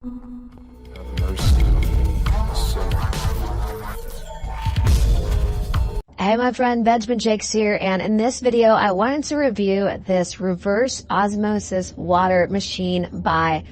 Have mercy on the sinner. Hey my friend, Benjamin Jakes here, and in this video I wanted to review this reverse osmosis water machine by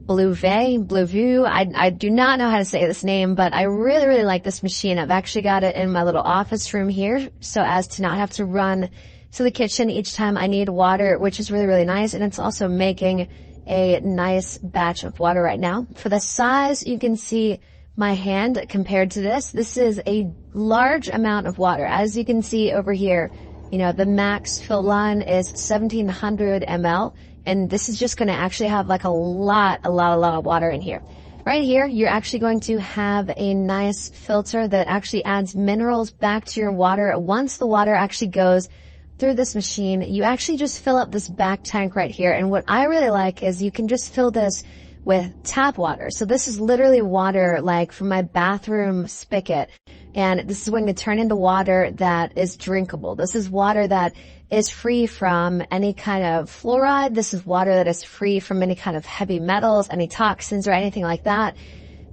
Bluevua. I do not know how to say this name, but I really like this machine. I've actually got it in my little office room here so as to not have to run to the kitchen each time I need water, which is really nice, and it's also making a nice batch of water right now. For the size, you can see my hand compared to this. This is a large amount of water. As you can see over here, you know, the max fill line is 1700 ml, and this is just going to actually have like a lot of water in here. Right here, you're actually going to have a nice filter that actually adds minerals back to your water. Once the water actually goes through this machine, you actually just fill up this back tank right here. And what I really like is you can just fill this with tap water. So this is literally water like from my bathroom spigot. And this is going to turn into water that is drinkable. This is water that is free from any kind of fluoride. This is water that is free from any kind of heavy metals, any toxins or anything like that.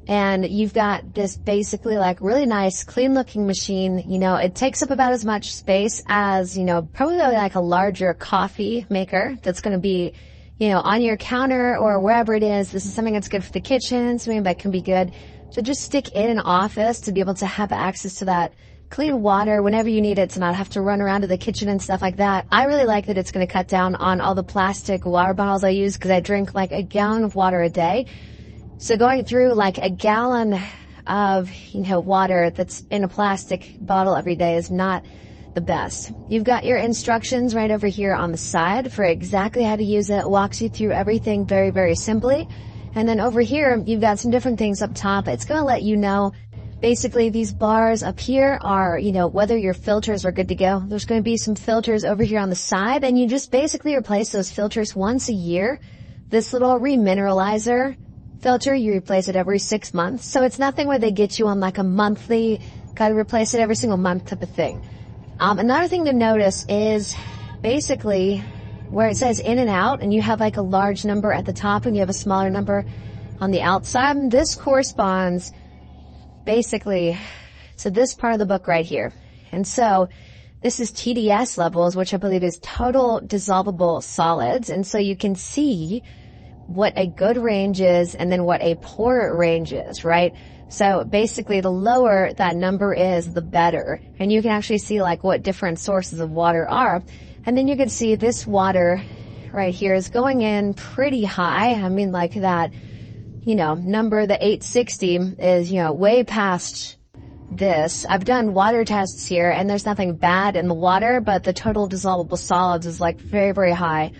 And you've got this basically like really nice, clean looking machine. You know, it takes up about as much space as, you know, probably like a larger coffee maker that's going to be, you know, on your counter or wherever it is. This is something that's good for the kitchen, something that can be good to just stick in an office to be able to have access to that clean water whenever you need it, to not have to run around to the kitchen and stuff like that. I really like that it's going to cut down on all the plastic water bottles I use, because I drink like a gallon of water a day. So going through like a gallon of, you know, water that's in a plastic bottle every day is not the best. You've got your instructions right over here on the side for exactly how to use it. It walks you through everything very simply. And then over here, you've got some different things up top. It's going to let you know, basically these bars up here are, you know, whether your filters are good to go. There's going to be some filters over here on the side, and you just basically replace those filters once a year. This little remineralizer filter, you replace it every 6 months. So it's nothing where they get you on like a monthly, gotta replace it every single month type of thing. Another thing to notice is basically where it says in and out, and you have like a large number at the top and you have a smaller number on the outside. This corresponds basically to this part of the book right here. And so this is TDS levels, which I believe is total dissolvable solids. And so you can see what a good range is and then what a poor range is, right? So basically the lower that number is, the better. And you can actually see like what different sources of water are. And then you can see this water right here is going in pretty high. I mean, like that, you know, number, the 860 is, you know, way past this. I've done water tests here and there's nothing bad in the water, but the total dissolvable solids is like very high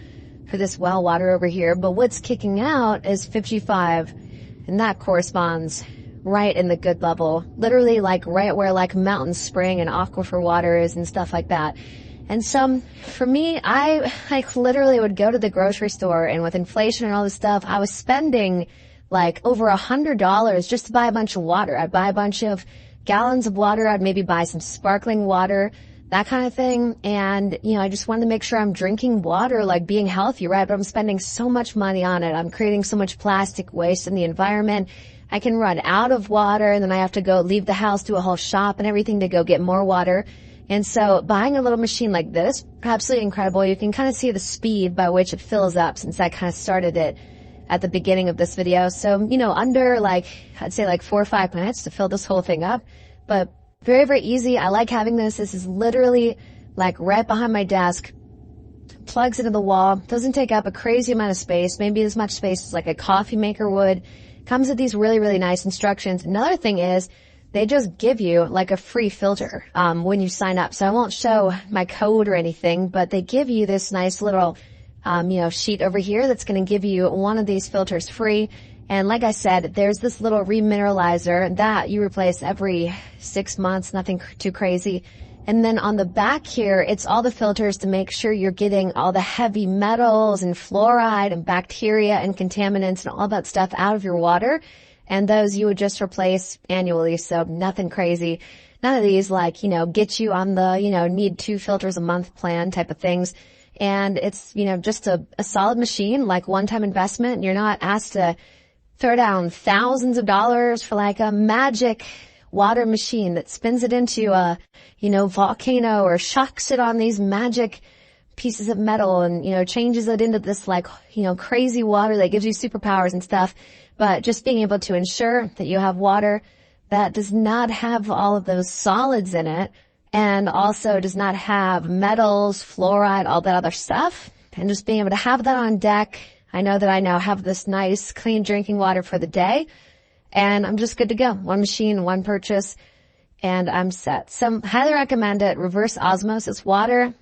for this well water over here. But what's kicking out is 55, and that corresponds right in the good level, literally like right where like mountain spring and aquifer water is and stuff like that. And so for me, I like literally would go to the grocery store, and with inflation and all this stuff, I was spending like over $100 just to buy a bunch of water. I'd buy a bunch of gallons of water. I'd maybe buy some sparkling water, that kind of thing. And, you know, I just wanted to make sure I'm drinking water, like being healthy, right? But I'm spending so much money on it. I'm creating so much plastic waste in the environment. I can run out of water, and then I have to go leave the house, do a whole shop and everything to go get more water. And so buying a little machine like this, absolutely incredible. You can kind of see the speed by which it fills up, since I kind of started it at the beginning of this video. So, you know, under like, I'd say like 4 or 5 minutes to fill this whole thing up. But very easy. I like having this. This is literally like right behind my desk, plugs into the wall, doesn't take up a crazy amount of space, maybe as much space as like a coffee maker would. Comes with these really nice instructions. Another thing is they just give you like a free filter when you sign up. So I won't show my code or anything, but they give you this nice little you know, sheet over here that's going to give you one of these filters free. And like I said, there's this little remineralizer that you replace every 6 months, nothing too crazy. And then on the back here, it's all the filters to make sure you're getting all the heavy metals and fluoride and bacteria and contaminants and all that stuff out of your water. And those you would just replace annually. So nothing crazy. None of these like, you know, get you on the, you know, need 2 filters a month plan type of things. And it's, you know, just a solid machine, like one-time investment. You're not asked to throw down thousands of dollars for like a magic water machine that spins it into a, volcano, or shocks it on these magic pieces of metal and, changes it into this like, crazy water that gives you superpowers and stuff. But just being able to ensure that you have water that does not have all of those solids in it, and also does not have metals, fluoride, all that other stuff, and just being able to have that on deck. I know that I now have this nice, clean drinking water for the day, and I'm just good to go. One machine, one purchase, and I'm set. So highly recommend it. Reverse osmosis water,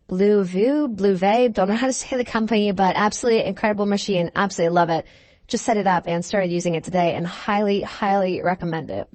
Bluevua, don't know how to say the company, but absolutely incredible machine. Absolutely love it. Just set it up and started using it today, and highly, highly recommend it.